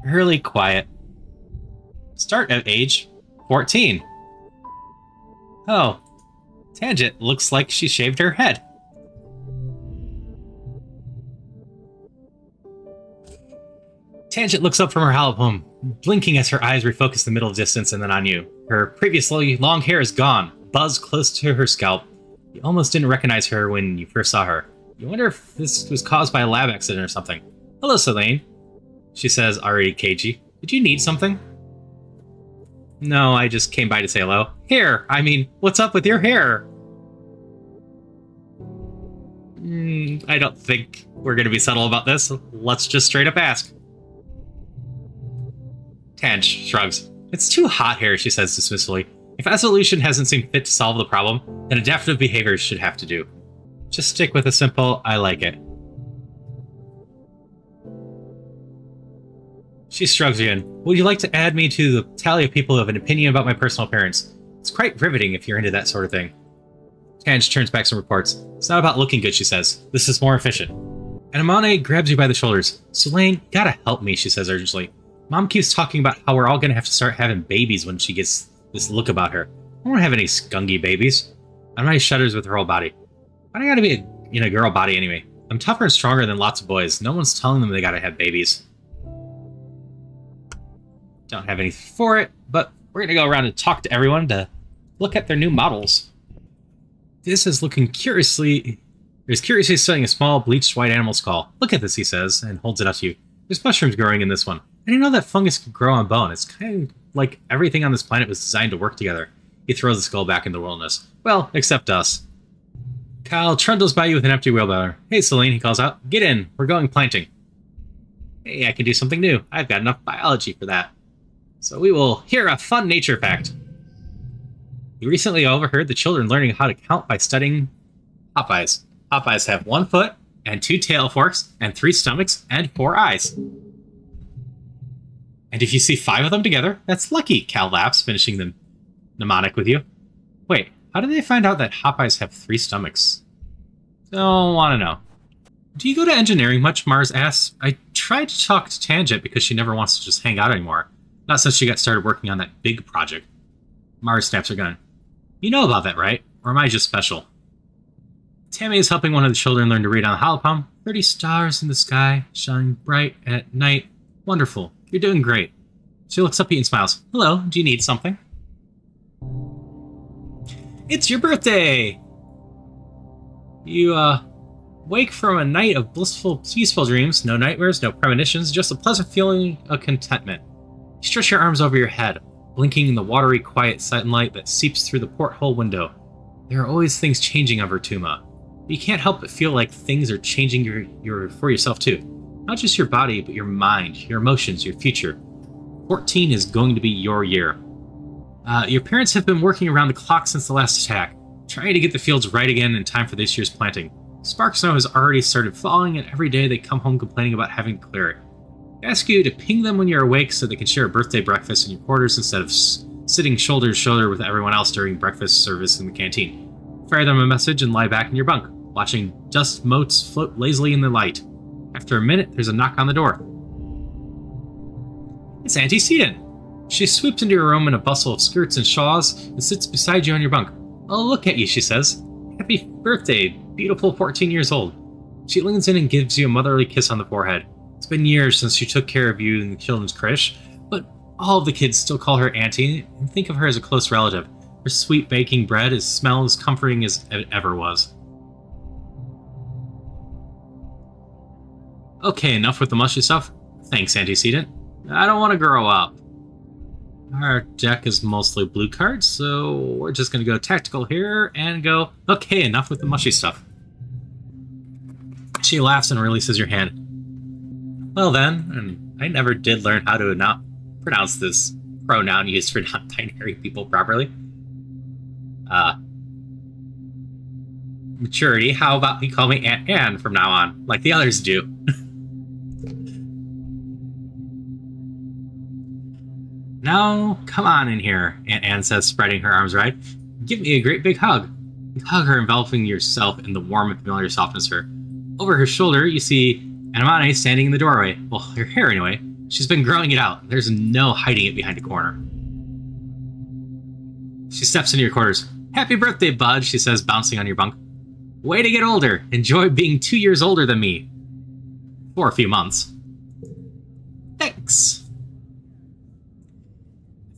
Really quiet. Start at age 14. Oh, Tangent looks like she shaved her head. Tangent looks up from her album, blinking as her eyes refocus the middle distance and then on you. Her previously long hair is gone, buzzed close to her scalp. You almost didn't recognize her when you first saw her. You wonder if this was caused by a lab accident or something. Hello, Selene, she says, already cagey. Did you need something? No, I just came by to say hello. Hair! I mean, what's up with your hair? I don't think we're going to be subtle about this. Let's just straight up ask. Tange shrugs. It's too hot here, she says dismissively. If a solution hasn't seemed fit to solve the problem, then adaptive behaviors should have to do. Just stick with a simple, I like it. She shrugs again. Would you like to add me to the tally of people who have an opinion about my personal appearance? It's quite riveting if you're into that sort of thing. Tange turns back some reports. It's not about looking good, she says. This is more efficient. And Amane grabs you by the shoulders. Selene, you gotta help me, she says urgently. Mom keeps talking about how we're all gonna have to start having babies when she gets this look about her. I won't have any skunky babies. Amane shudders with her whole body. Why do I gotta be in a girl body anyway? I'm tougher and stronger than lots of boys. No one's telling them they gotta have babies. Don't have anything for it, but we're gonna go around and talk to everyone to look at their new models. This is looking curiously... There's curiously studying a small, bleached white animal skull. Look at this, he says, and holds it up to you. There's mushrooms growing in this one. I didn't know that fungus could grow on bone. It's kind of like everything on this planet was designed to work together. He throws the skull back in the wilderness. Well, except us. Kyle trundles by you with an empty wheelbarrow. Hey, Selene, he calls out. Get in. We're going planting. Hey, I can do something new. I've got enough biology for that. So we will hear a fun nature fact. You recently overheard the children learning how to count by studying Popeyes. Popeyes have 1 foot, and 2 tail forks, and 3 stomachs, and 4 eyes. And if you see 5 of them together, that's lucky, Cal laughs, finishing the mnemonic with you. Wait, how did they find out that Popeyes have 3 stomachs? Don't want to know. Do you go to engineering much, Mars asks. I tried to talk to Tangent because she never wants to just hang out anymore. Not since she got started working on that big project. Mars snaps her gun. You know about that, right? Or am I just special? Tammy is helping one of the children learn to read on the holopalm. 30 stars in the sky, shining bright at night. Wonderful. You're doing great. She looks up at you and smiles. Hello, do you need something? It's your birthday! You, wake from a night of blissful, peaceful dreams. No nightmares, no premonitions, just a pleasant feeling of contentment. You stretch your arms over your head, blinking in the watery, quiet sunlight that seeps through the porthole window. There are always things changing on Vertuma. You can't help but feel like things are changing for yourself too. Not just your body, but your mind, your emotions, your future. 14 is going to be your year. Your parents have been working around the clock since the last attack, trying to get the fields right again in time for this year's planting. Spark snow has already started falling, and every day they come home complaining about having to clear it. I ask you to ping them when you're awake so they can share a birthday breakfast in your quarters instead of sitting shoulder to shoulder with everyone else during breakfast service in the canteen. Fire them a message and lie back in your bunk, watching dust motes float lazily in the light. After a minute, there's a knock on the door. It's Auntie Seaton. She swoops into your room in a bustle of skirts and shawls and sits beside you on your bunk. Oh, look at you, she says. Happy birthday, beautiful 14 years old. She leans in and gives you a motherly kiss on the forehead. It's been years since she took care of you in the children's creche, but all of the kids still call her Auntie and think of her as a close relative. Her sweet baking bread smells as comforting as it ever was. Okay, enough with the mushy stuff. Thanks, Auntie Seaton. I don't want to grow up. Our deck is mostly blue cards, so we're just going to go tactical here and go, okay, enough with the mushy stuff. She laughs and releases your hand. Well then, and I never did learn how to not pronounce this pronoun used for non-binary people properly. Maturity, how about you call me Aunt Anne from now on, like the others do? Now, come on in here, Aunt Anne says, spreading her arms wide. Give me a great big hug. You hug her, enveloping yourself in the warm and familiar softness of her. Over her shoulder, you see Anamane standing in the doorway. Well, her hair anyway. She's been growing it out. There's no hiding it behind a corner. She steps into your quarters. Happy birthday, bud, she says, bouncing on your bunk. Way to get older. Enjoy being 2 years older than me. For a few months. Thanks.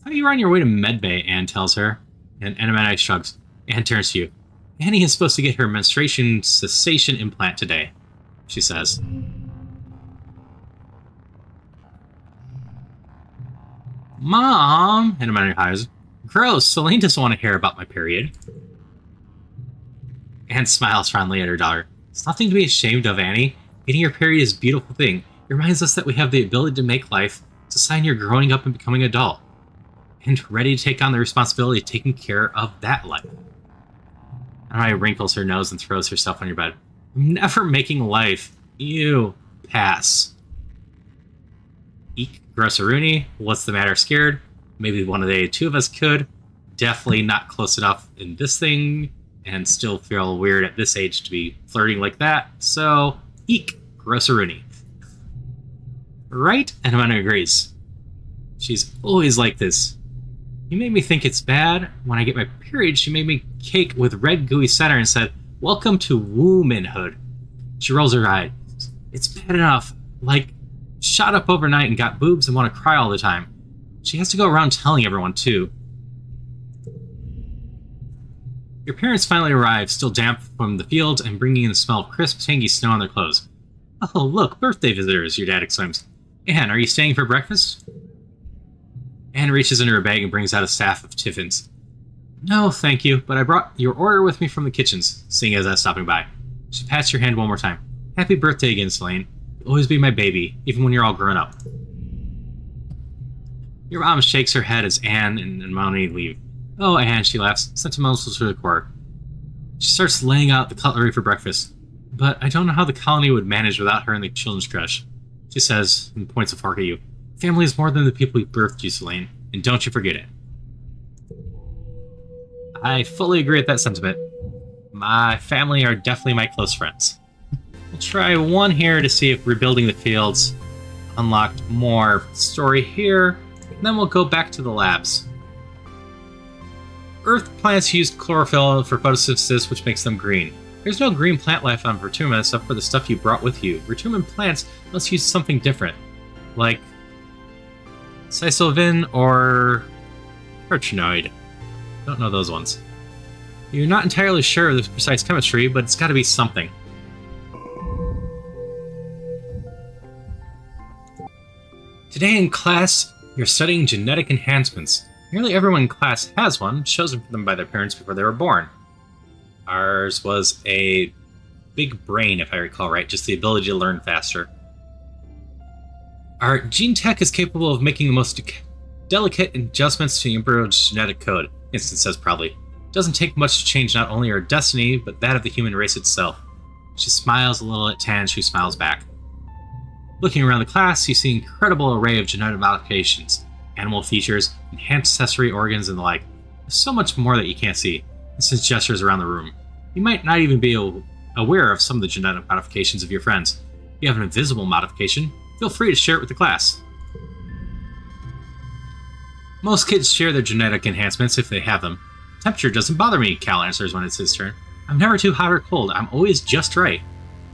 I thought you were on your way to medbay, Anne tells her. And Anemone shrugs. Anne turns to you. Annie is supposed to get her menstruation cessation implant today, she says. Mom, Anemone hires. Gross, Celine doesn't want to hear about my period. Anne smiles fondly at her daughter. It's nothing to be ashamed of, Annie. Getting your period is a beautiful thing. It reminds us that we have the ability to make life. It's a sign you're growing up and becoming an adult. And ready to take on the responsibility of taking care of that life. Anemone wrinkles her nose and throws herself on your bed. I'm never making life. Ew. Pass. Eek, Grosseruni. What's the matter, scared? Maybe one of the two of us could. Definitely not close enough in this thing, and still feel weird at this age to be flirting like that. So, eek, Grosseruni. Right? Anemone agrees. She's always like this. You made me think it's bad. When I get my period, she made me cake with red gooey center and said, welcome to womanhood. She rolls her eyes. It's bad enough. Like, shot up overnight and got boobs and want to cry all the time. She has to go around telling everyone, too. Your parents finally arrive, still damp from the field and bringing in the smell of crisp, tangy snow on their clothes. Oh, look, birthday visitors, your dad exclaims. Anne, are you staying for breakfast? Anne reaches into her bag and brings out a staff of tiffins. No, thank you, but I brought your order with me from the kitchens, seeing as I'm stopping by. She pats your hand one more time. Happy birthday again, Celine. You'll always be my baby, even when you're all grown up. Your mom shakes her head as Anne and Anemone leave. Oh, Anne, she laughs, sentimental to the core. She starts laying out the cutlery for breakfast. But I don't know how the colony would manage without her in the children's creche. She says, and points a fork at you. Family is more than the people who birthed you, Celine, and don't you forget it. I fully agree with that sentiment. My family are definitely my close friends. We'll try one here to see if rebuilding the fields unlocked more story here, and then we'll go back to the labs. Earth plants use chlorophyll for photosynthesis, which makes them green. There's no green plant life on Vertuma except for the stuff you brought with you. Vertuman plants must use something different, like Sisovin or Perchinoid. Don't know those ones. You're not entirely sure of the precise chemistry, but it's got to be something. Today in class, you're studying genetic enhancements. Nearly everyone in class has one, chosen for them by their parents before they were born. Ours was a big brain, if I recall right, just the ability to learn faster. Our gene tech is capable of making the most delicate adjustments to the embryo's genetic code, Instant says proudly. It doesn't take much to change not only our destiny, but that of the human race itself. She smiles a little at Tan, who smiles back. Looking around the class, you see an incredible array of genetic modifications, animal features, enhanced accessory organs, and the like. There's so much more that you can't see. Instant gestures around the room. You might not even be aware of some of the genetic modifications of your friends. If you have an invisible modification, feel free to share it with the class. Most kids share their genetic enhancements if they have them. Temperature doesn't bother me, Cal answers when it's his turn. I'm never too hot or cold, I'm always just right.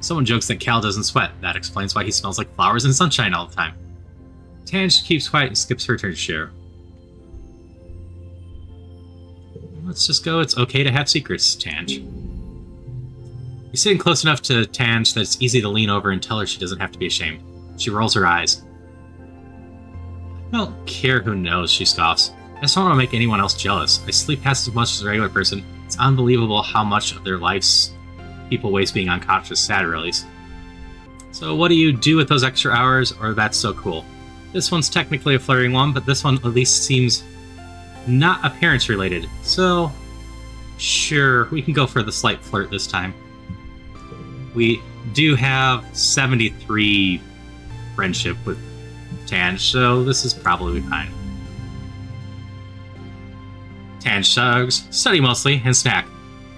Someone jokes that Cal doesn't sweat. That explains why he smells like flowers and sunshine all the time. Tange keeps quiet and skips her turn to share. Let's just go, it's okay to have secrets, Tange. You're sitting close enough to Tange that it's easy to lean over and tell her she doesn't have to be ashamed. She rolls her eyes. I don't care who knows, she scoffs. I just don't want to make anyone else jealous. I sleep past as much as a regular person. It's unbelievable how much of their lives people waste being unconscious, sad release. So what do you do with those extra hours, or that's so cool? This one's technically a flirting one, but this one at least seems not appearance related. So, sure, we can go for the slight flirt this time. We do have 73 friendship with Tange, so this is probably fine. Tange shrugs, study mostly, and snack.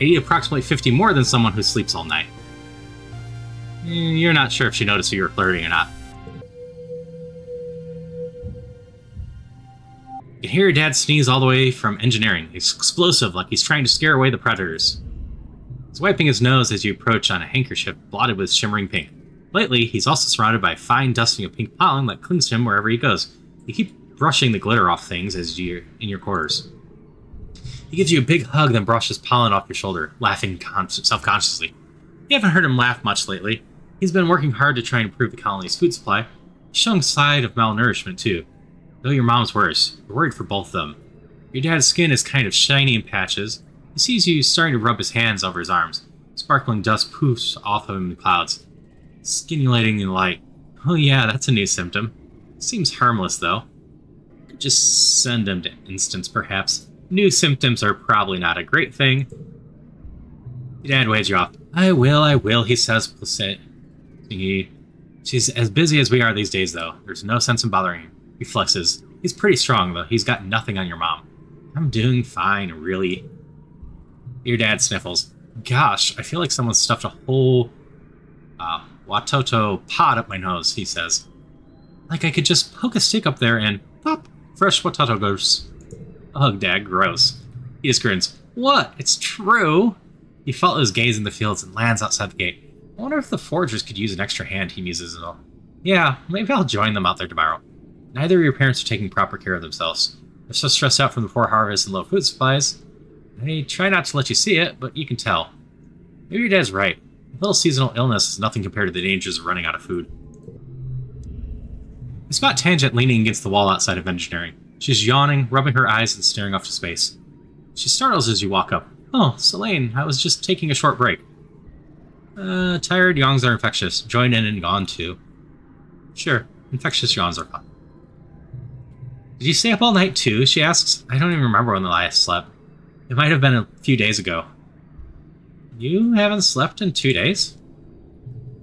I eat approximately 50 more than someone who sleeps all night. You're not sure if she noticed you were flirting or not. You can hear your dad sneeze all the way from engineering. It's explosive, like he's trying to scare away the predators. He's wiping his nose as you approach on a handkerchief blotted with shimmering pink. Lately, he's also surrounded by fine dusting of pink pollen that clings to him wherever he goes. You keep brushing the glitter off things as you're in your quarters. He gives you a big hug, then brushes pollen off your shoulder, laughing self-consciously. You haven't heard him laugh much lately. He's been working hard to try and improve the colony's food supply. He's showing signs of malnourishment, too. Though your mom's worse, you're worried for both of them. Your dad's skin is kind of shiny in patches. He sees you starting to rub his hands over his arms. Sparkling dust poofs off of him in clouds, stimulating in the light. Oh yeah, that's a new symptom. Seems harmless, though. Could just send him to instance, perhaps. New symptoms are probably not a great thing. Your dad waves you off. I will, he says, placidly. She's as busy as we are these days, though. There's no sense in bothering him. He flexes. He's pretty strong, though. He's got nothing on your mom. I'm doing fine, really. Your dad sniffles. Gosh, I feel like someone stuffed a whole Watoto pot up my nose, he says. Like I could just poke a stick up there and pop, fresh Watoto goes. Ugh, Dad, gross. He just grins. What? It's true. He follows his gaze in the fields and lands outside the gate. I wonder if the foragers could use an extra hand, he muses it all. Yeah, maybe I'll join them out there tomorrow. Neither of your parents are taking proper care of themselves. They're so stressed out from the poor harvest and low food supplies. They try not to let you see it, but you can tell. Maybe your dad's right. A little seasonal illness is nothing compared to the dangers of running out of food. You spot Tangent leaning against the wall outside of engineering. She's yawning, rubbing her eyes, and staring off to space. She startles as you walk up. Oh, Selene, I was just taking a short break. Tired yawns are infectious. Join in and yawn too. Sure, infectious yawns are fun. Did you stay up all night too? She asks. I don't even remember when the last slept. It might have been a few days ago. You haven't slept in 2 days?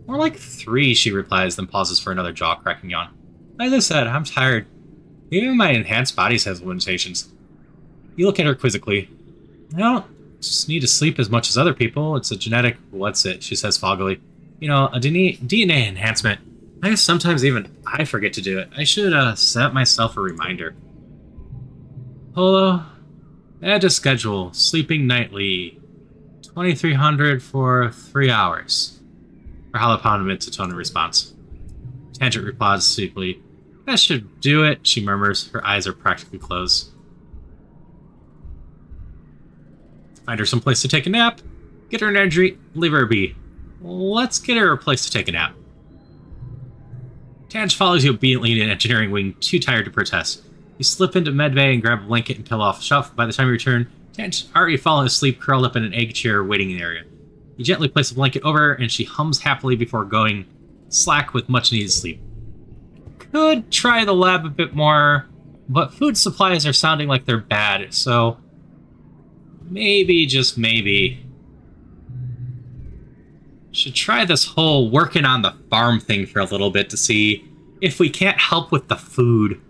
More like 3, she replies, then pauses for another jaw-cracking yawn. As I said, I'm tired. Even my enhanced bodies has limitations. You look at her quizzically. I don't just need to sleep as much as other people. It's a genetic what's it, she says foggily. You know, a DNA enhancement. I guess sometimes even I forget to do it. I should set myself a reminder. Polo, add to schedule, sleeping nightly. 2300 for 3 hours. Her halopon emits a tone of response. Tangent replies sleepily. That should do it, she murmurs. Her eyes are practically closed. Find her someplace to take a nap. Get her an energy, leave her be. Let's get her a place to take a nap. Tangent follows you obediently in engineering wing, too tired to protest. You slip into medbay and grab a blanket and pillow off the shelf. By the time you return, Tangent already fallen asleep, curled up in an egg chair waiting in the area. You gently place a blanket over her, and she hums happily before going slack with much-needed sleep. Could try the lab a bit more, but food supplies are sounding like they're bad, so maybe, just maybe, should try this whole working on the farm thing for a little bit to see if we can't help with the food.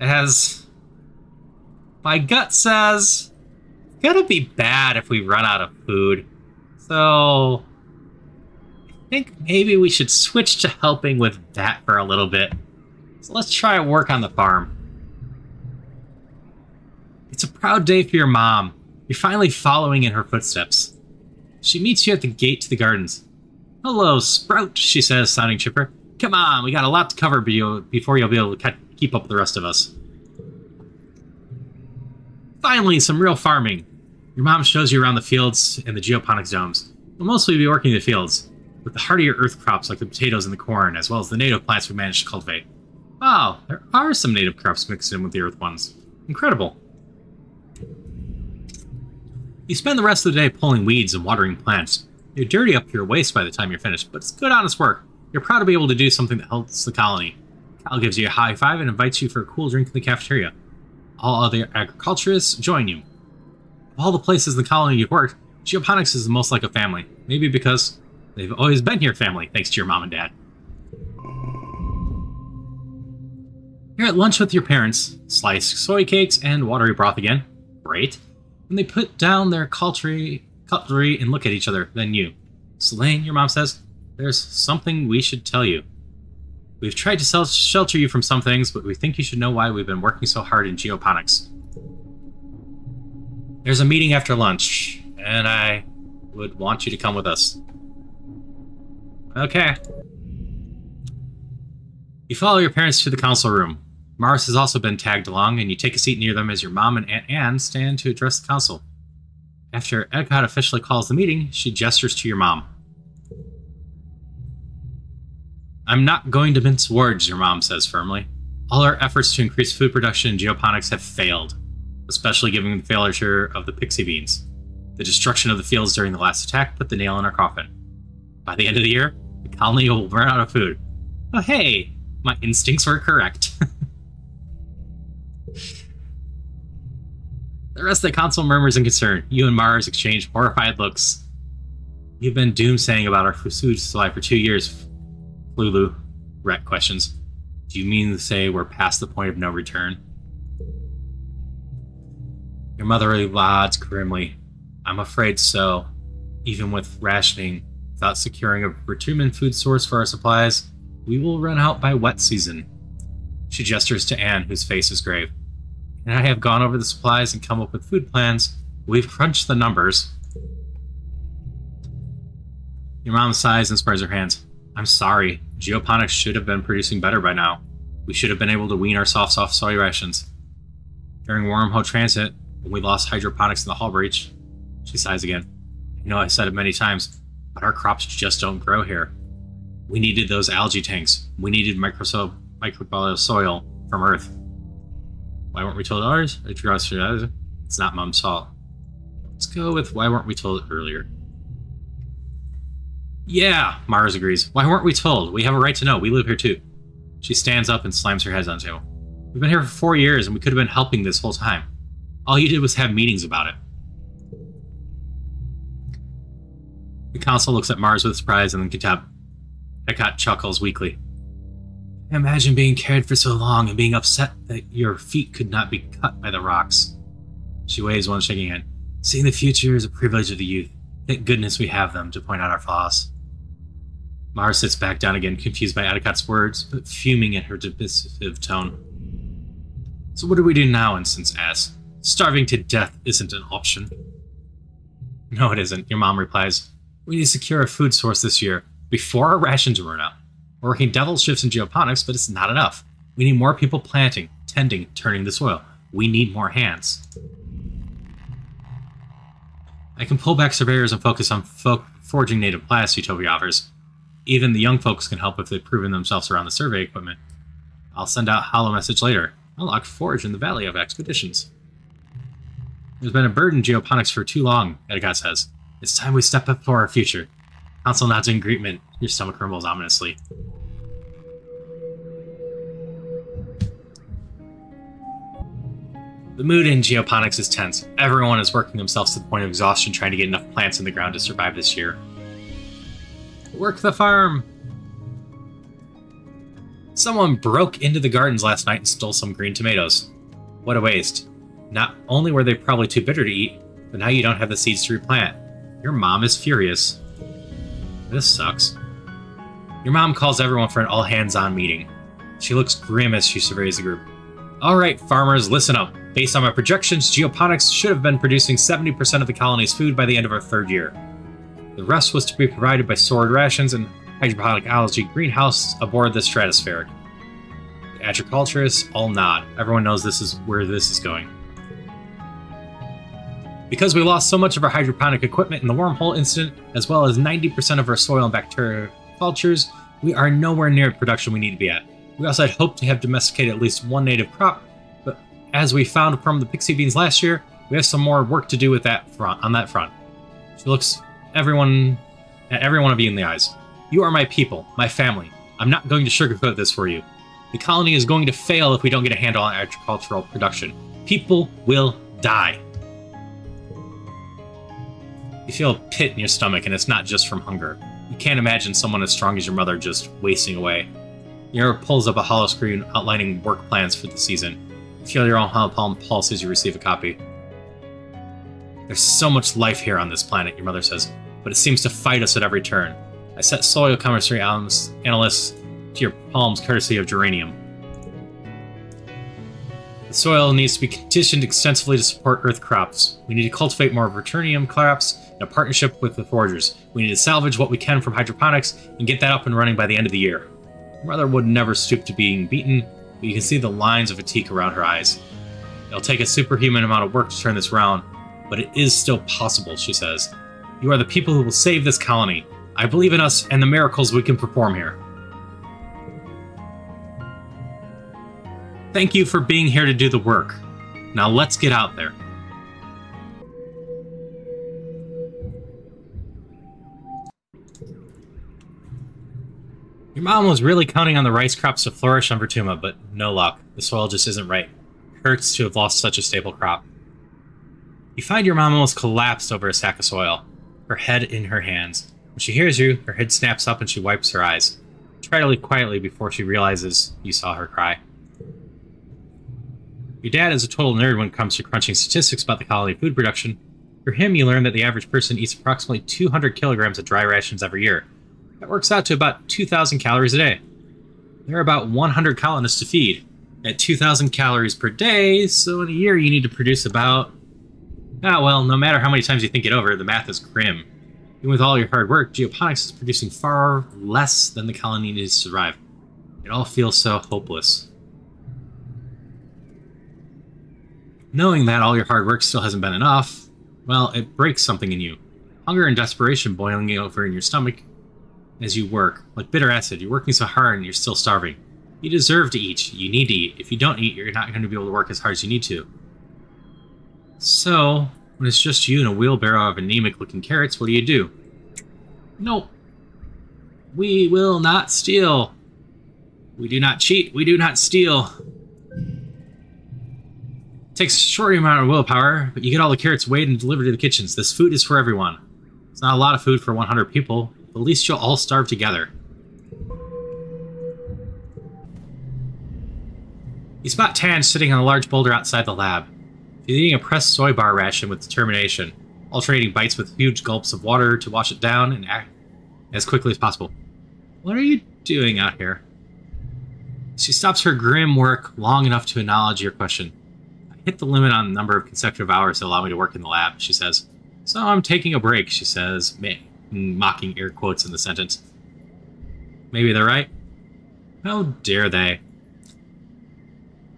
As my gut says, it's gonna be bad if we run out of food. So I think maybe we should switch to helping with that for a little bit. So let's try work on the farm. It's a proud day for your mom. You're finally following in her footsteps. She meets you at the gate to the gardens. Hello, Sprout, she says, sounding chipper. Come on, we got a lot to cover before you'll be able to keep up with the rest of us. Finally, some real farming. Your mom shows you around the fields and the geoponics domes. You'll mostly be working in the fields, with the hardier earth crops like the potatoes and the corn, as well as the native plants we managed to cultivate. Wow, there are some native crops mixed in with the earth ones. Incredible. You spend the rest of the day pulling weeds and watering plants. You're dirty up to your waist by the time you're finished, but it's good, honest work. You're proud to be able to do something that helps the colony. Cal gives you a high five and invites you for a cool drink in the cafeteria. All other agriculturists join you. Of all the places in the colony you've worked, geoponics is the most like a family. Maybe because they've always been your family, thanks to your mom and dad. You're at lunch with your parents. Sliced soy cakes and watery broth again. Great. When they put down their cutlery and look at each other, then you. Selene, your mom says, there's something we should tell you. We've tried to shelter you from some things, but we think you should know why we've been working so hard in geoponics. There's a meeting after lunch, and I would want you to come with us. Okay. You follow your parents to the council room. Mars has also been tagged along, and you take a seat near them as your mom and Aunt Anne stand to address the council. After Eckhart officially calls the meeting, she gestures to your mom. I'm not going to mince words, your mom says firmly. All our efforts to increase food production in geoponics have failed, especially given the failure of the pixie beans. The destruction of the fields during the last attack put the nail in our coffin. By the end of the year, the colony will run out of food. Oh hey, my instincts were correct. The rest of the council murmurs in concern. You and Mars exchange horrified looks. You've been doomsaying about our food supply for 2 years, Lulu. Rhett questions. Do you mean to say we're past the point of no return? Your mother nods grimly. I'm afraid so. Even with rationing, without securing a return food source for our supplies, we will run out by wet season. She gestures to Anne, whose face is grave. And I have gone over the supplies and come up with food plans. We've crunched the numbers. Your mom sighs and spreads her hands. I'm sorry. Geoponics should have been producing better by now. We should have been able to wean ourselves off soy rations. During wormhole transit, when we lost hydroponics in the hull breach, she sighs again. I know I've said it many times, but our crops just don't grow here. We needed those algae tanks. We needed microbial soil from Earth. Why weren't we told ours? It's not Mom's fault. Let's go with why weren't we told earlier? Yeah, Mars agrees. Why weren't we told? We have a right to know. We live here too. She stands up and slams her head on the table. We've been here for 4 years and we could have been helping this whole time. All you did was have meetings about it. The council looks at Mars with surprise and then contempt. Eckhart chuckles weakly. Imagine being carried for so long and being upset that your feet could not be cut by the rocks. She waves one shaking hand. Seeing the future is a privilege of the youth. Thank goodness we have them to point out our flaws. Mars sits back down again, confused by Atticot's words, but fuming at her dismissive tone. So what do we do now, Instance asks. Starving to death isn't an option. No, it isn't, your mom replies. We need to secure a food source this year, before our rations run out. We're working devil shifts in geoponics, but it's not enough. We need more people planting, tending, turning the soil. We need more hands. I can pull back surveyors and focus on forging native plants, Utopia offers. Even the young folks can help if they've proven themselves around the survey equipment. I'll send out hollow message later. Unlock forge in the Valley of Expeditions. There's been a burden in geoponics for too long, Edgott says. It's time we step up for our future. Council nods in agreement. Your stomach rumbles ominously. The mood in geoponics is tense. Everyone is working themselves to the point of exhaustion trying to get enough plants in the ground to survive this year. Work the farm! Someone broke into the gardens last night and stole some green tomatoes. What a waste. Not only were they probably too bitter to eat, but now you don't have the seeds to replant. Your mom is furious. This sucks. Your mom calls everyone for an all-hands-on meeting. She looks grim as she surveys the group. Alright, farmers, listen up. Based on my projections, geoponics should have been producing 70% of the colony's food by the end of our 3rd year. The rest was to be provided by stored rations and hydroponic algae greenhouse aboard the Stratospheric. The agriculturists all nod. Everyone knows this is where this is going. Because we lost so much of our hydroponic equipment in the wormhole incident, as well as 90% of our soil and bacteria cultures, we are nowhere near the production we need to be at. We also had hoped to have domesticated at least one native crop, but as we found from the pixie beans last year, we have some more work to do with that on that front. She looks at every one of you in the eyes. You are my people, my family. I'm not going to sugarcoat this for you. The colony is going to fail if we don't get a handle on agricultural production. People will die. You feel a pit in your stomach, and it's not just from hunger. You can't imagine someone as strong as your mother just wasting away. Your pulls up a hollow screen outlining work plans for the season. You feel your own palm pulse as you receive a copy. There's so much life here on this planet, your mother says, but it seems to fight us at every turn. I set soil chemistry analysts to your palms courtesy of geranium. The soil needs to be conditioned extensively to support earth crops. We need to cultivate more Verternium crops in a partnership with the foragers. We need to salvage what we can from hydroponics and get that up and running by the end of the year. Mother would never stoop to being beaten, but you can see the lines of fatigue around her eyes. It'll take a superhuman amount of work to turn this around, but it is still possible, she says. You are the people who will save this colony. I believe in us and the miracles we can perform here. Thank you for being here to do the work. Now let's get out there. Your mom was really counting on the rice crops to flourish on Vertuma, but no luck. The soil just isn't right. It hurts to have lost such a staple crop. You find your mom almost collapsed over a sack of soil, her head in her hands. When she hears you, her head snaps up and she wipes her eyes. Try to leave quietly before she realizes you saw her cry. Your dad is a total nerd when it comes to crunching statistics about the colony food production. For him, you learn that the average person eats approximately 200 kilograms of dry rations every year. That works out to about 2,000 calories a day. There are about 100 colonists to feed, at 2,000 calories per day, so in a year you need to produce about... well, no matter how many times you think it over, the math is grim. Even with all your hard work, geoponics is producing far less than the colony needs to survive. It all feels so hopeless. Knowing that all your hard work still hasn't been enough, well, it breaks something in you. Hunger and desperation boiling over in your stomach as you work. Like bitter acid, you're working so hard and you're still starving. You deserve to eat. You need to eat. If you don't eat, you're not going to be able to work as hard as you need to. So, when it's just you and a wheelbarrow of anemic-looking carrots, what do? Nope. We will not steal. We do not cheat. We do not steal. Takes a short amount of willpower, but you get all the carrots weighed and delivered to the kitchens. This food is for everyone. It's not a lot of food for 100 people, but at least you'll all starve together. You spot Tan sitting on a large boulder outside the lab. She's eating a pressed soy bar ration with determination, alternating bites with huge gulps of water to wash it down and act as quickly as possible. What are you doing out here? She stops her grim work long enough to acknowledge your question. Hit the limit on the number of consecutive hours that allow me to work in the lab, she says. So I'm taking a break, she says, mocking air quotes in the sentence. Maybe they're right. How dare they?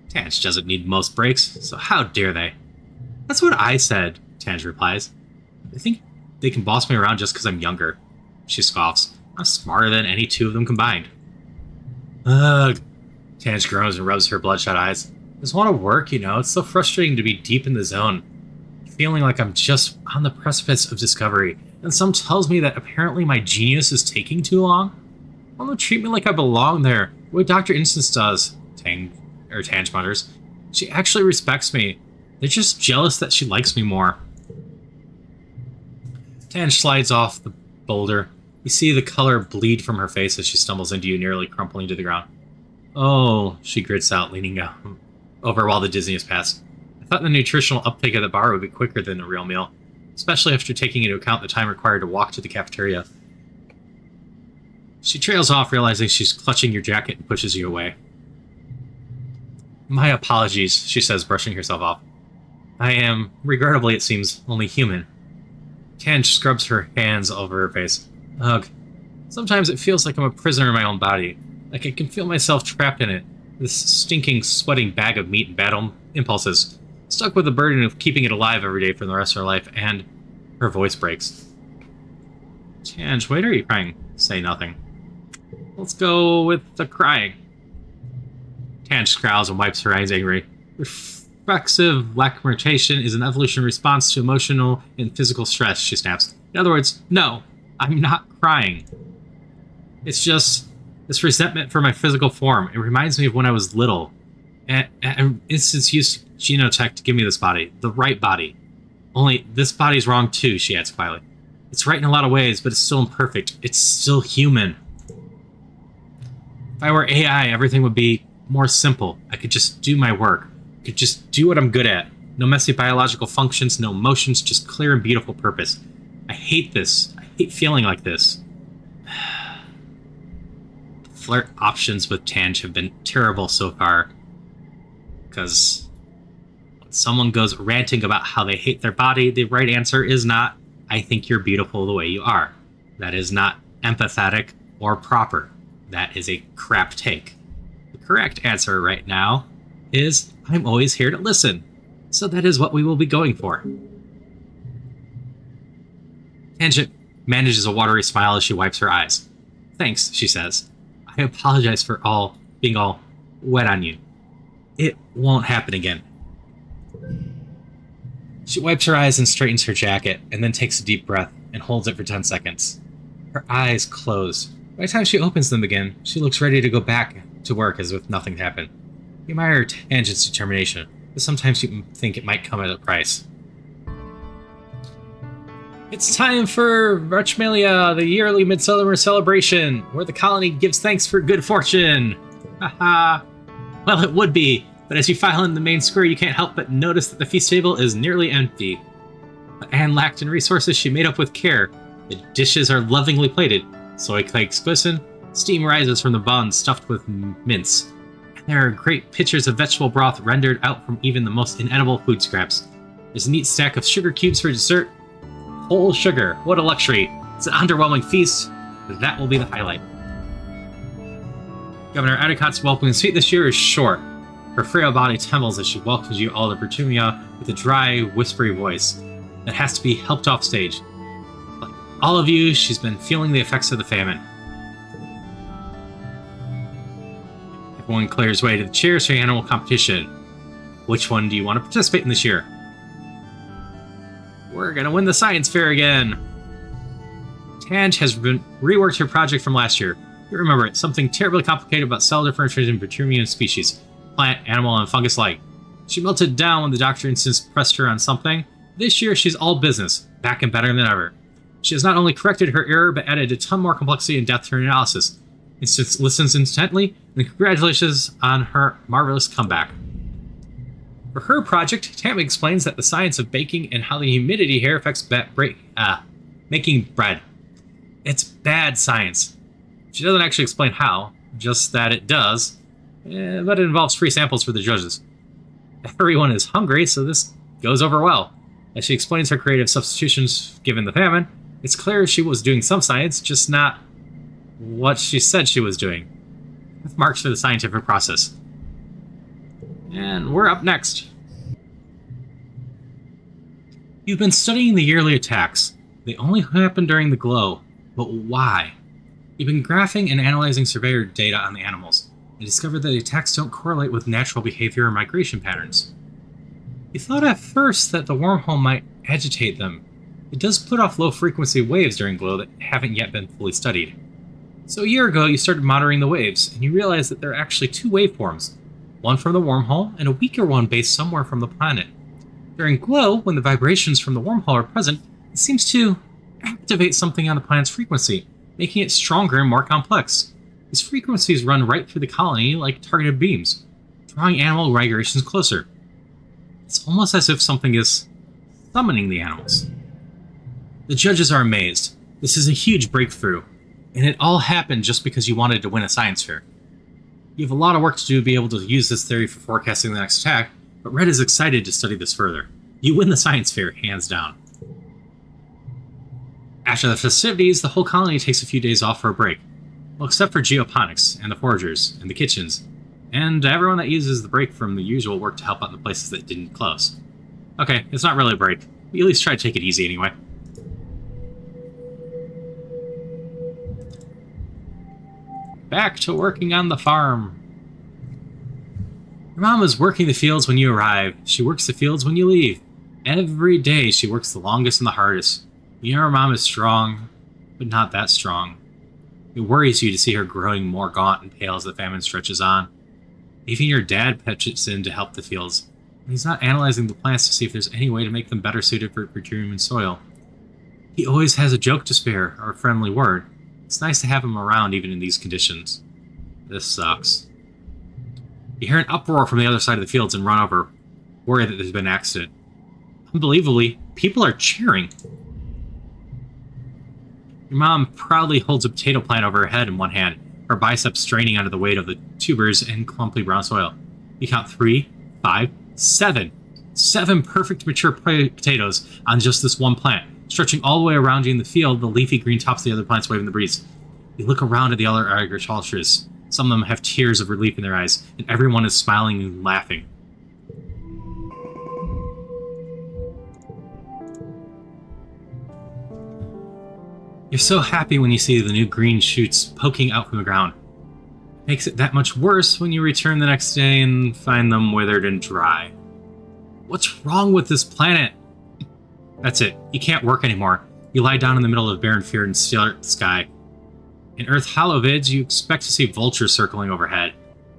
Tange doesn't need most breaks, so how dare they? That's what I said, Tange replies. They think they can boss me around just because I'm younger. She scoffs. I'm smarter than any two of them combined. Ugh. Tange groans and rubs her bloodshot eyes. I just want to work, you know? It's so frustrating to be deep in the zone. Feeling like I'm just on the precipice of discovery. And some tells me that apparently my genius is taking too long. Why don't treat me like I belong there? The way Dr. Instance does. Tange mutters. She actually respects me. They're just jealous that she likes me more. Tange slides off the boulder. You see the color bleed from her face as she stumbles into you, nearly crumpling to the ground. Oh, she grits out, leaning over while the dizziness passed. I thought the nutritional uptake of the bar would be quicker than a real meal, especially after taking into account the time required to walk to the cafeteria. She trails off, realizing she's clutching your jacket and pushes you away. My apologies, she says, brushing herself off. I am, regrettably it seems, only human. Tange scrubs her hands over her face. Ugh. Sometimes it feels like I'm a prisoner in my own body. Like I can feel myself trapped in it. This stinking, sweating bag of meat and bad impulses. Stuck with the burden of keeping it alive every day for the rest of her life, and her voice breaks. Tange, why are you crying? Say nothing. Let's go with the crying. Tange scowls and wipes her eyes angrily. Reflexive lacrimatation is an evolutionary response to emotional and physical stress, she snaps. In other words, no, I'm not crying. It's just this resentment for my physical form. It reminds me of when I was little. An instance used Genotech to give me this body. The right body. Only, this body's wrong too, she adds quietly. It's right in a lot of ways, but it's still imperfect. It's still human. If I were AI, everything would be more simple. I could just do my work. I could just do what I'm good at. No messy biological functions, no emotions, just clear and beautiful purpose. I hate this. I hate feeling like this. flirt options with Tange have been terrible so far. Because when someone goes ranting about how they hate their body, the right answer is not, I think you're beautiful the way you are. That is not empathetic or proper. That is a crap take. The correct answer right now is, I'm always here to listen. So that is what we will be going for. Tangent manages a watery smile as she wipes her eyes. Thanks, she says. I apologize for being all wet on you. It won't happen again. She wipes her eyes and straightens her jacket, and then takes a deep breath and holds it for 10 seconds. Her eyes close. By the time she opens them again, she looks ready to go back to work as if nothing happened. You admire Tangent's determination, but sometimes you think it might come at a price. It's time for Marchmalia, the yearly midsummer celebration, where the colony gives thanks for good fortune. Haha. Well, it would be, but as you file in the main square, you can't help but notice that the feast table is nearly empty. But Anne lacked in resources she made up with care. The dishes are lovingly plated. Soy cakes glisten, steam rises from the buns stuffed with mince. And there are great pitchers of vegetable broth rendered out from even the most inedible food scraps. There's a neat stack of sugar cubes for dessert. Whole sugar, what a luxury. It's an underwhelming feast, but that will be the highlight. Governor Adicott's welcoming speech this year is short. Her frail body trembles as she welcomes you all to Virtumia with a dry, whispery voice that has to be helped off stage. Like all of you, she's been feeling the effects of the famine. Everyone clears way to the chairs for the animal competition. Which one do you want to participate in this year? We're gonna win the science fair again! Tange has reworked her project from last year. You remember it, something terribly complicated about cell differentiation in Virtumian species, plant, animal, and fungus alike. She melted down when the doctor instance pressed her on something. This year, she's all business, back and better than ever. She has not only corrected her error, but added a ton more complexity and depth to her analysis. Instance listens intently, and congratulations on her marvelous comeback. For her project, Tammy explains that the science of baking and how the humidity here affects making bread. It's bad science. She doesn't actually explain how, just that it does, but it involves free samples for the judges. Everyone is hungry, so this goes over well. As she explains her creative substitutions given the famine, it's clear she was doing some science, just not what she said she was doing. With marks for the scientific process. And we're up next. You've been studying the yearly attacks. They only happen during the glow, but why? You've been graphing and analyzing surveyor data on the animals, and discovered that the attacks don't correlate with natural behavior or migration patterns. You thought at first that the wormhole might agitate them. It does put off low-frequency waves during glow that haven't yet been fully studied. So a year ago, you started monitoring the waves, and you realized that there are actually two waveforms, one from the wormhole and a weaker one based somewhere from the planet. During glow, when the vibrations from the wormhole are present, it seems to activate something on the planet's frequency, making it stronger and more complex. These frequencies run right through the colony like targeted beams, drawing animal migrations closer. It's almost as if something is summoning the animals. The judges are amazed. This is a huge breakthrough, and it all happened just because you wanted to win a science fair. You have a lot of work to do to be able to use this theory for forecasting the next attack, but Red is excited to study this further. You win the science fair, hands down. After the festivities, the whole colony takes a few days off for a break. Well, except for geoponics, and the foragers, and the kitchens, and everyone that uses the break from the usual work to help out in the places that didn't close. Okay, it's not really a break. We at least try to take it easy anyway. Back to working on the farm. Your mom is working the fields when you arrive. She works the fields when you leave. Every day she works the longest and the hardest. You know her mom is strong, but not that strong. It worries you to see her growing more gaunt and pale as the famine stretches on. Even your dad pitches in to help the fields. He's not analyzing the plants to see if there's any way to make them better suited for human soil. He always has a joke to spare, or a friendly word. It's nice to have him around even in these conditions. This sucks. You hear an uproar from the other side of the fields and run over, worried that there's been an accident. Unbelievably, people are cheering. Your mom proudly holds a potato plant over her head in one hand, her biceps straining under the weight of the tubers and clumpy brown soil. You count 3, 5, 7. 7 perfect mature potatoes on just this one plant, stretching all the way around you in the field, the leafy green tops of the other plants waving in the breeze. You look around at the other agriculturists. Some of them have tears of relief in their eyes, and everyone is smiling and laughing. You're so happy when you see the new green shoots poking out from the ground. Makes it that much worse when you return the next day and find them withered and dry. What's wrong with this planet? That's it. You can't work anymore. You lie down in the middle of the barren field and stare at the sky. In Earth Hollow vids, you expect to see vultures circling overhead.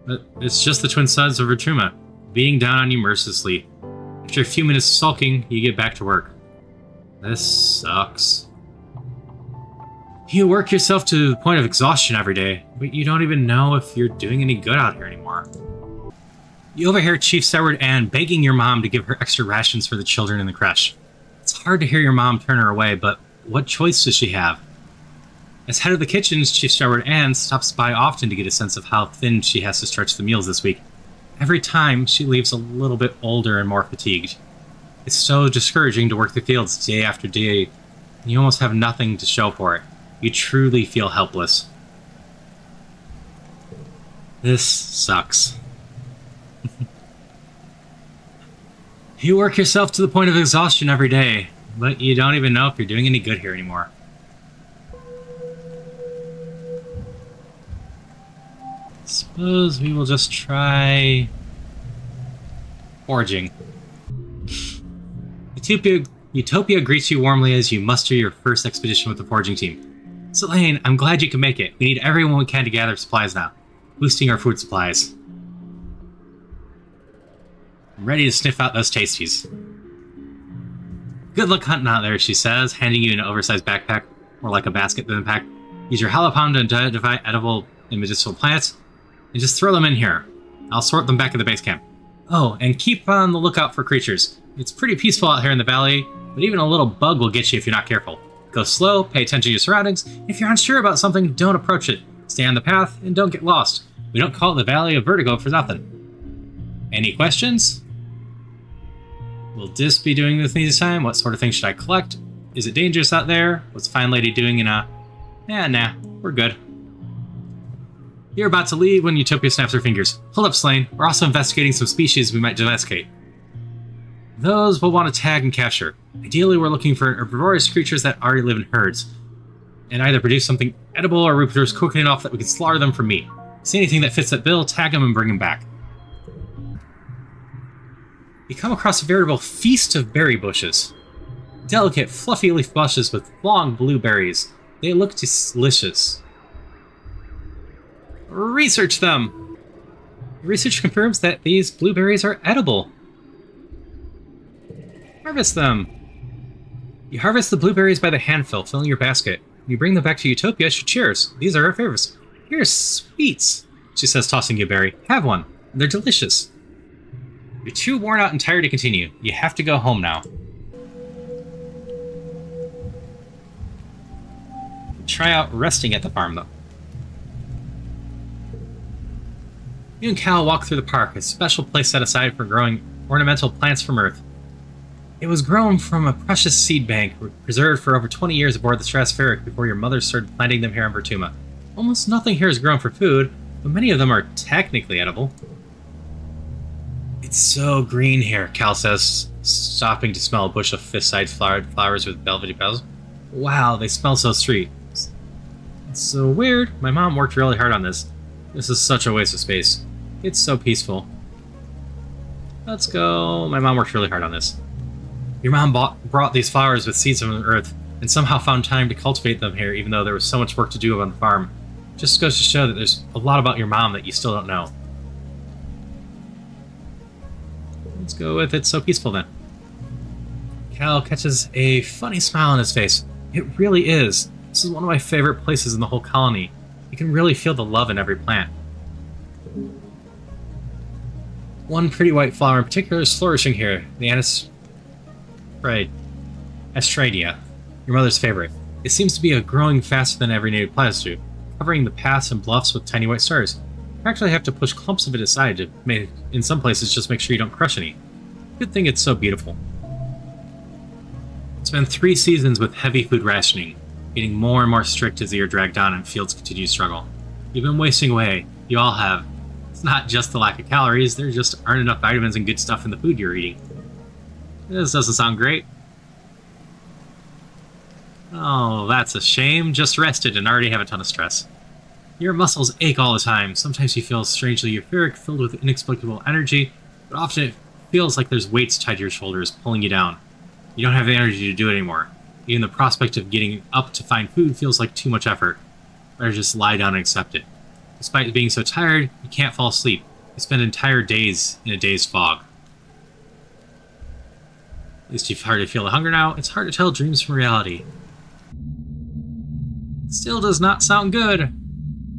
But it's just the twin suns of Vertuma, beating down on you mercilessly. After a few minutes of sulking, you get back to work. This sucks. You work yourself to the point of exhaustion every day, but you don't even know if you're doing any good out here anymore. You overhear Chief Seward Ann begging your mom to give her extra rations for the children in the creche. It's hard to hear your mom turn her away, but what choice does she have? As head of the kitchens, Chief Seward Ann stops by often to get a sense of how thin she has to stretch the meals this week. Every time, she leaves a little bit older and more fatigued. It's so discouraging to work the fields day after day, and you almost have nothing to show for it. You truly feel helpless. This sucks. You work yourself to the point of exhaustion every day, but you don't even know if you're doing any good here anymore. Suppose we will just try foraging. Utopia greets you warmly as you muster your first expedition with the foraging team. Selene, I'm glad you can make it. We need everyone we can to gather supplies now, boosting our food supplies. I'm ready to sniff out those tasties. Good luck hunting out there, she says, handing you an oversized backpack, more like a basket than a pack. Use your halopalm to identify edible and medicinal plants, and just throw them in here. I'll sort them back at the base camp. Oh, and keep on the lookout for creatures. It's pretty peaceful out here in the valley, but even a little bug will get you if you're not careful. Go slow, pay attention to your surroundings. If you're unsure about something, don't approach it. Stay on the path and don't get lost. We don't call it the Valley of Vertigo for nothing. Any questions? Will Dis be doing this time? What sort of things should I collect? Is it dangerous out there? What's the fine lady doing in a... Nah, we're good. You're about to leave when Utopia snaps her fingers. Hold up, Selene. We're also investigating some species we might domesticate. Those we'll want to tag and capture. Ideally, we're looking for herbivorous creatures that already live in herds, and either produce something edible or reproduce quickly enough that we can slaughter them for meat. See anything that fits that bill, tag them and bring them back. You come across a veritable feast of berry bushes. Delicate, fluffy leaf bushes with long blue berries. They look delicious. Research them! Research confirms that these blueberries are edible. Harvest them. You harvest the blueberries by the handful, filling your basket. You bring them back to Utopia. Cheers. These are our favorites. Here's sweets, she says, tossing you a berry. Have one. They're delicious. You're too worn out and tired to continue. You have to go home now. Try out resting at the farm, though. You and Cal walk through the park, a special place set aside for growing ornamental plants from Earth. It was grown from a precious seed bank, preserved for over 20 years aboard the Stratospheric before your mother started planting them here on Vertuma. Almost nothing here is grown for food, but many of them are technically edible. It's so green here, Cal says, stopping to smell a bush of fist-sized flowers with velvety petals. Wow, they smell so sweet. It's so weird. My mom worked really hard on this. This is such a waste of space. It's so peaceful. Let's go. My mom worked really hard on this. Your mom brought these flowers with seeds from the earth, and somehow found time to cultivate them here, even though there was so much work to do on the farm. Just goes to show that there's a lot about your mom that you still don't know. Let's go with It's So Peaceful then. Cal catches a funny smile on his face. It really is. This is one of my favorite places in the whole colony. You can really feel the love in every plant. One pretty white flower in particular is flourishing here, the Astradia, your mother's favorite. It seems to be growing faster than every native plants do. covering the paths and bluffs with tiny white stars. You actually have to push clumps of it aside to make, in some places, just make sure you don't crush any. Good thing it's so beautiful. It's been 3 seasons with heavy food rationing, getting more and more strict as the year dragged on and fields continue to struggle. You've been wasting away. You all have. It's not just the lack of calories, there just aren't enough vitamins and good stuff in the food you're eating. This doesn't sound great. Oh, that's a shame. Just rested and already have a ton of stress. Your muscles ache all the time. Sometimes you feel strangely euphoric, filled with inexplicable energy, but often it feels like there's weights tied to your shoulders, pulling you down. You don't have the energy to do it anymore. Even the prospect of getting up to find food feels like too much effort. Better just lie down and accept it. Despite being so tired, you can't fall asleep. You spend entire days in a dazed fog. At least you've hardly feel the hunger now. It's hard to tell dreams from reality. Still does not sound good.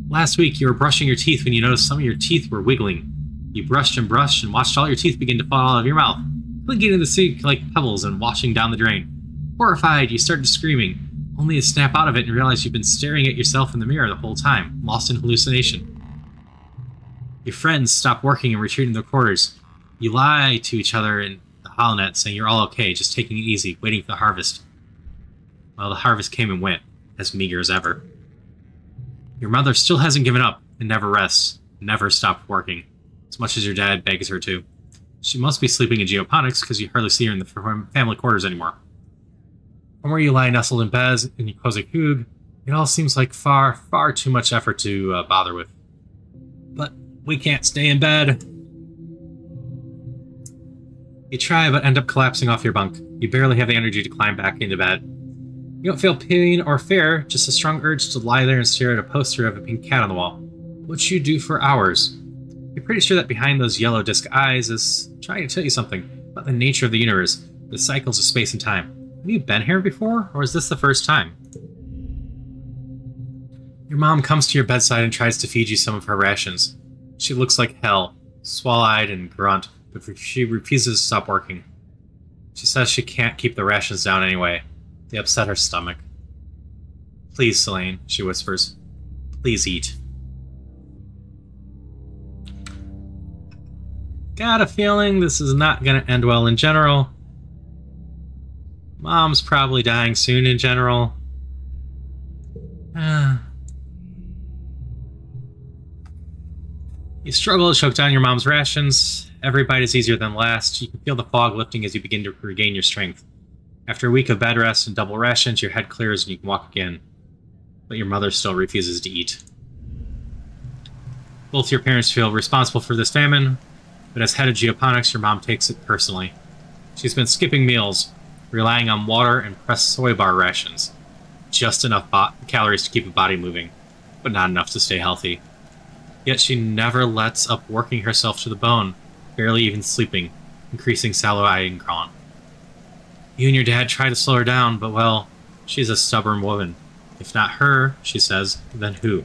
Last week, you were brushing your teeth when you noticed some of your teeth were wiggling. You brushed and watched all your teeth begin to fall out of your mouth, clinking in the sink like pebbles and washing down the drain. Horrified, you started screaming, only to snap out of it and realize you've been staring at yourself in the mirror the whole time, lost in hallucination. Your friends stop working and retreat to their quarters. You lie to each other in the holonet, saying you're all okay, just taking it easy, waiting for the harvest. Well, the harvest came and went, as meager as ever. Your mother still hasn't given up and never rests, never stopped working, as much as your dad begs her to. She must be sleeping in geoponics because you hardly see her in the family quarters anymore. From where you lie nestled in beds in your cozy coog, it all seems like far, far too much effort to bother with. But we can't stay in bed. You try, but end up collapsing off your bunk. You barely have the energy to climb back into bed. You don't feel pain or fear, just a strong urge to lie there and stare at a poster of a pink cat on the wall, which you do for hours. You're pretty sure that behind those yellow disc eyes is trying to tell you something about the nature of the universe, the cycles of space and time. Have you been here before, or is this the first time? Your mom comes to your bedside and tries to feed you some of her rations. She looks like hell, swall-eyed and grunt, but she refuses to stop working. She says she can't keep the rations down anyway. They upset her stomach. Please, Selene, she whispers. Please eat. Got a feeling this is not going to end well in general. Mom's probably dying soon in general. You struggle to choke down your mom's rations. Every bite is easier than last. You can feel the fog lifting as you begin to regain your strength. After a week of bed rest and double rations, your head clears and you can walk again. But your mother still refuses to eat. Both your parents feel responsible for this famine, but as head of geoponics, your mom takes it personally. She's been skipping meals, relying on water and pressed soy bar rations. Just enough calories to keep a body moving, but not enough to stay healthy. Yet she never lets up working herself to the bone, barely even sleeping, increasing sallow eye and gone. You and your dad try to slow her down, but well, she's a stubborn woman. If not her, she says, then who?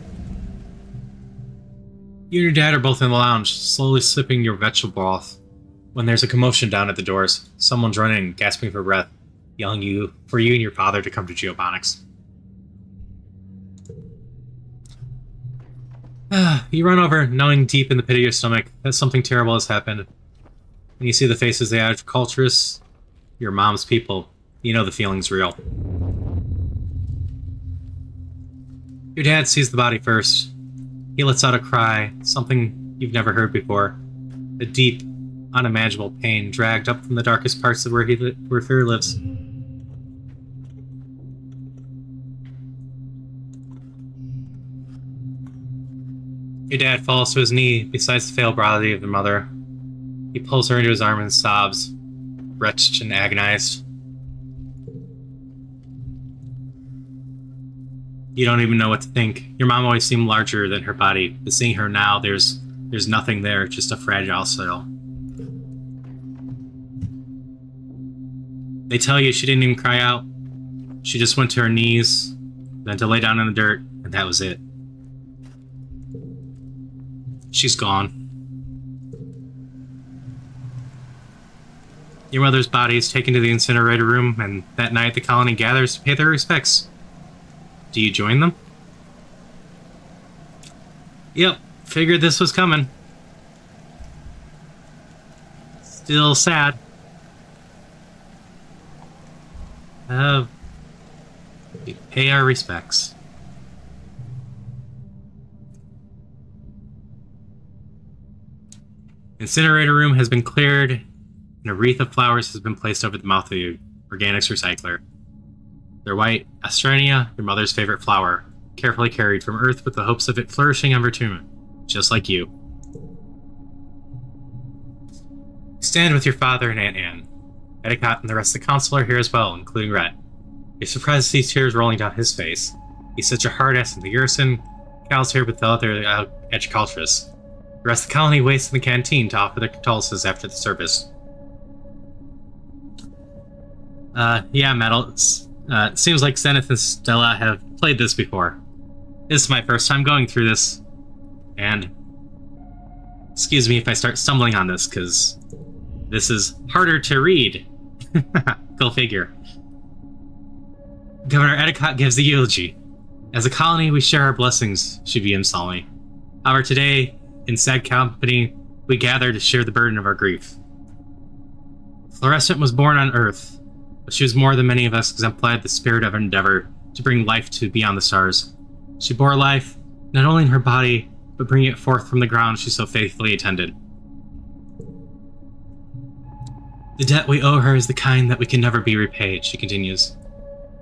You and your dad are both in the lounge, slowly sipping your vegetable broth, when there's a commotion down at the doors. Someone's running, gasping for breath, yelling for you and your father to come to geoponics. You run over, knowing deep in the pit of your stomach that something terrible has happened. When you see the faces of the agriculturists, your mom's people, you know the feeling's real. Your dad sees the body first. He lets out a cry, something you've never heard before. A deep, unimaginable pain dragged up from the darkest parts of where fear lives. Your dad falls to his knee beside the frail body of the mother. He pulls her into his arm and sobs, wretched and agonized. You don't even know what to think. Your mom always seemed larger than her body, but seeing her now, there's nothing there, just a fragile soul. They tell you she didn't even cry out. She just went to her knees, then to lay down in the dirt, and that was it. She's gone. Your mother's body is taken to the incinerator room, and that night the colony gathers to pay their respects. Do you join them? Yep, figured this was coming. Still sad. We pay our respects. Incinerator room has been cleared, and a wreath of flowers has been placed over the mouth of the organics recycler. They're white astrenia, your mother's favorite flower, carefully carried from Earth with the hopes of it flourishing on Vertumen, just like you. Stand with your father and Aunt Anne. Etiquette and the rest of the council are here as well, including Rhett. You're surprised to see tears rolling down his face. He's such a hard-ass in the garrison. Cal's here with the other Exocolonists. The rest of the colony waits in the canteen to offer their condolences after the service. Yeah, Metal. It seems like Zenith and Stella have played this before. This is my first time going through this, and excuse me if I start stumbling on this, because this is harder to read. Go figure. Governor Etiquette gives the eulogy. As a colony, we share our blessings, she begins solemnly. However, today, in sad company, we gather to share the burden of our grief. Fluorescent was born on Earth, but she was more than many of us exemplified the spirit of endeavor to bring life to beyond the stars. She bore life, not only in her body, but bringing it forth from the ground she so faithfully attended. The debt we owe her is the kind that we can never be repaid, she continues.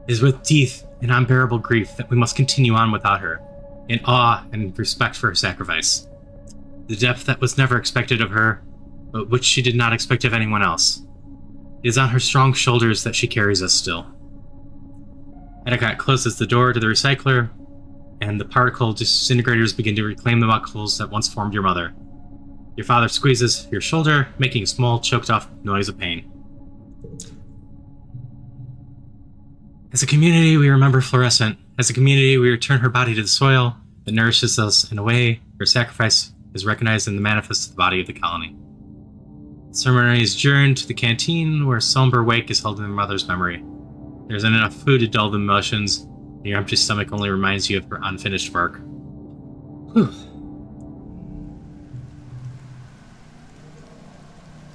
It is with teeth and unbearable grief that we must continue on without her, in awe and respect for her sacrifice. The depth that was never expected of her, but which she did not expect of anyone else. It is on her strong shoulders that she carries us still. Etiquette closes the door to the recycler, and the particle disintegrators begin to reclaim the buckles that once formed your mother. Your father squeezes your shoulder, making a small, choked-off noise of pain. As a community, we remember Fluorescent. As a community, we return her body to the soil that nourishes us in a way her sacrifice is recognized in the manifest of the body of the colony. The ceremony is adjourned to the canteen, where a somber wake is held in your mother's memory. There isn't enough food to dull the emotions, and your empty stomach only reminds you of her unfinished work. Whew.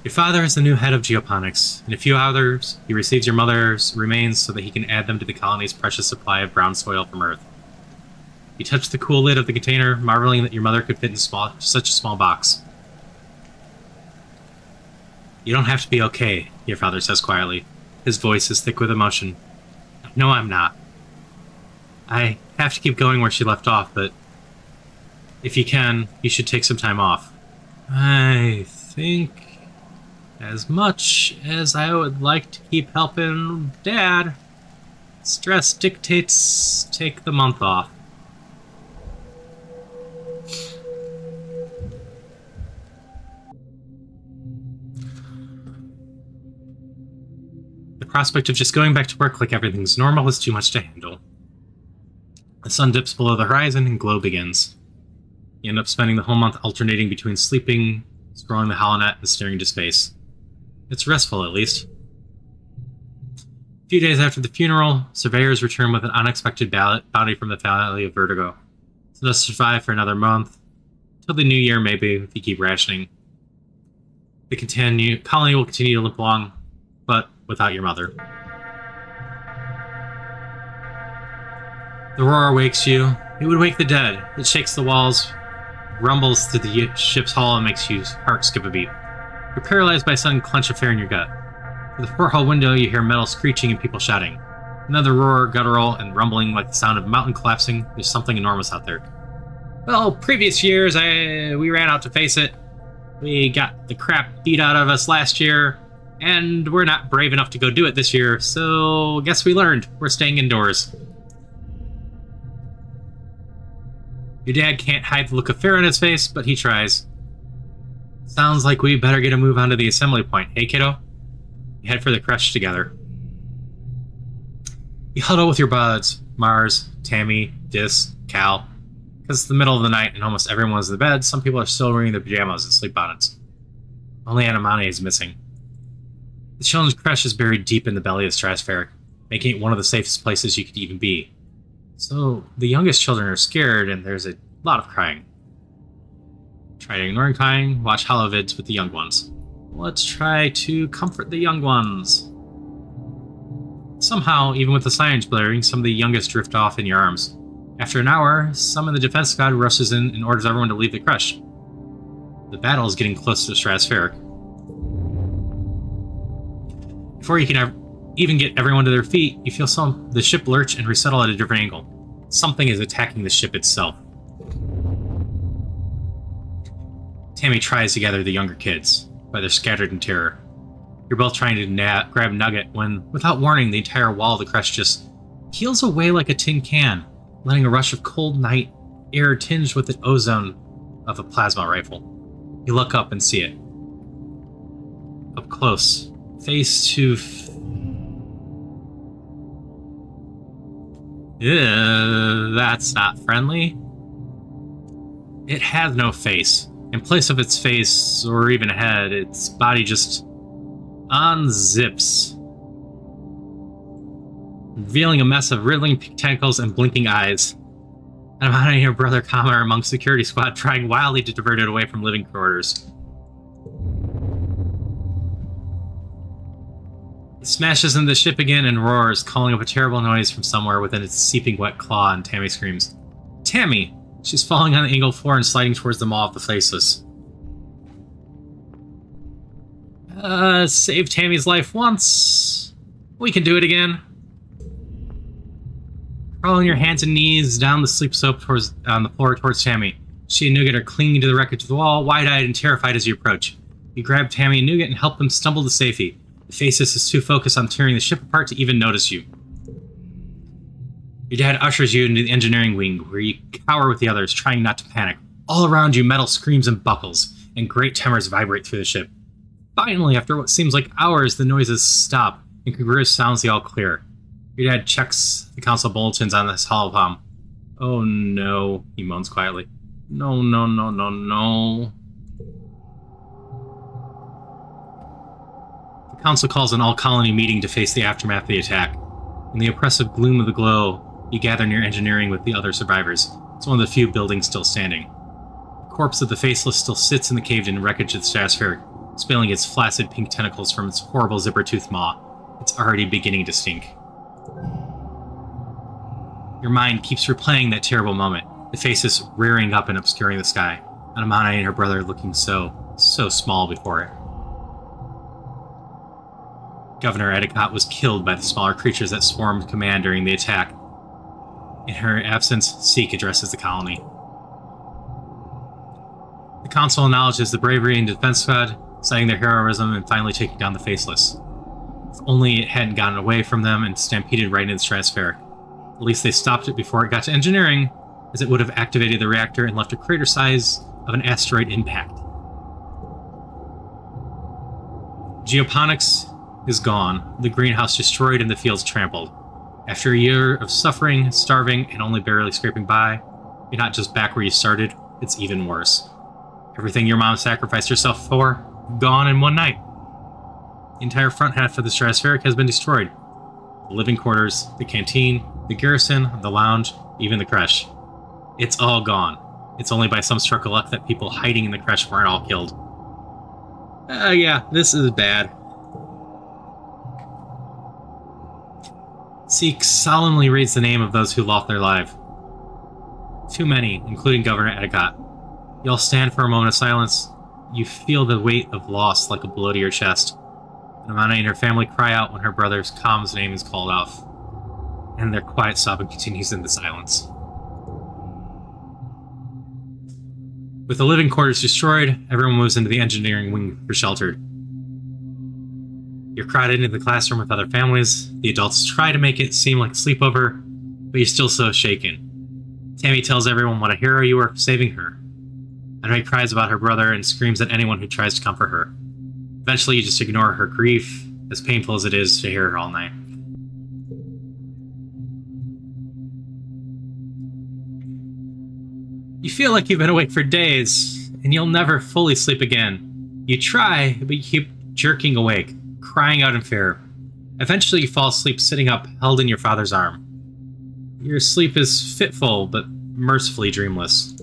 Your father is the new head of geoponics. In a few hours, he receives your mother's remains so that he can add them to the colony's precious supply of brown soil from Earth. You touch the cool lid of the container, marveling that your mother could fit in such a small box. You don't have to be okay, your father says quietly. His voice is thick with emotion. No, I'm not. I have to keep going where she left off, but if you can, you should take some time off. I think, as much as I would like to keep helping Dad, stress dictates take the month off. The prospect of just going back to work like everything's normal is too much to handle. The sun dips below the horizon and glow begins. You end up spending the whole month alternating between sleeping, scrolling the holonet, and staring into space. It's restful, at least. A few days after the funeral, surveyors return with an unexpected bounty from the Valley of Vertigo. So they'll survive for another month, till the new year maybe, if you keep rationing. The colony will continue to limp along, but without your mother. The roar wakes you. It would wake the dead. It shakes the walls, rumbles through the ship's hull, and makes your heart skip a beat. You're paralyzed by a sudden clench of fear in your gut. Through the porthole window, you hear metal screeching and people shouting. Another roar, guttural, and rumbling like the sound of a mountain collapsing. There's something enormous out there. Well, previous years, we ran out to face it. We got the crap beat out of us last year, and we're not brave enough to go do it this year, so guess we learned. We're staying indoors. Your dad can't hide the look of fear on his face, but he tries. Sounds like we better get a move on to the assembly point, hey kiddo? You head for the creche together. You huddle with your buds, Mars, Tammy, Dis, Cal. Because it's the middle of the night and almost everyone's in the bed, some people are still wearing their pajamas and sleep bonnets. Only Anamane is missing. The children's creche is buried deep in the belly of the stratospheric, making it one of the safest places you could even be. So, the youngest children are scared and there's a lot of crying. Try ignoring crying, watch hollow vids with the young ones. Let's try to comfort the young ones. Somehow, even with the sirens blaring, some of the youngest drift off in your arms. After an hour, some of the defense squad rushes in and orders everyone to leave the crush. The battle is getting close to the stratospheric. Before you can even get everyone to their feet, you feel the ship lurch and resettle at a different angle. Something is attacking the ship itself. Tammy tries to gather the younger kids, but they're scattered in terror. You're both trying to grab Nugget when, without warning, the entire wall of the crush just peels away like a tin can, letting a rush of cold night air tinged with the ozone of a plasma rifle. You look up and see it. Up close, face to... that's not friendly. It has no face. In place of its face, or even head, its body just unzips, revealing a mess of wriggling tentacles and blinking eyes. And I'm and your brother Kama are among security squad trying wildly to divert it away from living quarters. It smashes into the ship again and roars, calling up a terrible noise from somewhere within its seeping wet claw, and Tammy screams, "Tammy!" She's falling on the angled floor and sliding towards the maw of the faceless. Save Tammy's life once. We can do it again. Crawl on your hands and knees down the sleep slope on the floor towards Tammy. She and Nougat are clinging to the wreckage of the wall, wide-eyed and terrified as you approach. You grab Tammy and Nougat and help them stumble to safety. The faceless is too focused on tearing the ship apart to even notice you. Your dad ushers you into the engineering wing, where you cower with the others, trying not to panic. All around you, metal screams and buckles, and great tremors vibrate through the ship. Finally, after what seems like hours, the noises stop, and congruous sounds the all clear. Your dad checks the console bulletins on his holopalm. "Oh no," he moans quietly. "No, no, no, no, no." The council calls an all-colony meeting to face the aftermath of the attack. In the oppressive gloom of the glow, you gather near engineering with the other survivors. It's one of the few buildings still standing. The corpse of the Faceless still sits in the caved-in wreckage of the stratospheric, spilling its flaccid pink tentacles from its horrible zipper-toothed maw. It's already beginning to stink. Your mind keeps replaying that terrible moment, the Faceless rearing up and obscuring the sky, and Amana and her brother looking so small before it. Governor Edicott was killed by the smaller creatures that swarmed command during the attack. In her absence, Seek addresses the colony. The council acknowledges the bravery and defense squad, citing their heroism and finally taking down the Faceless. If only it hadn't gotten away from them and stampeded right into the stratospheric. At least they stopped it before it got to engineering, as it would have activated the reactor and left a crater size of an asteroid impact. Geoponics is gone, the greenhouse destroyed and the fields trampled. After a year of suffering, starving, and only barely scraping by, you're not just back where you started, it's even worse. Everything your mom sacrificed herself for, gone in one night. The entire front half of the stratospheric has been destroyed. The living quarters, the canteen, the garrison, the lounge, even the creche. It's all gone. It's only by some stroke of luck that people hiding in the creche weren't all killed. Yeah, this is bad. Seek solemnly reads the name of those who lost their life. Too many, including Governor Edicott. You all stand for a moment of silence. You feel the weight of loss like a blow to your chest. And Amana and her family cry out when her brother's Com's name is called off. And their quiet sobbing continues in the silence. With the living quarters destroyed, everyone moves into the engineering wing for shelter. You're crowded into the classroom with other families. The adults try to make it seem like a sleepover, but you're still so shaken. Tammy tells everyone what a hero you were for saving her. Anime cries about her brother and screams at anyone who tries to comfort her. Eventually, you just ignore her grief, as painful as it is to hear her all night. You feel like you've been awake for days, and you'll never fully sleep again. You try, but you keep jerking awake, crying out in fear. Eventually, you fall asleep sitting up, held in your father's arm. Your sleep is fitful, but mercifully dreamless.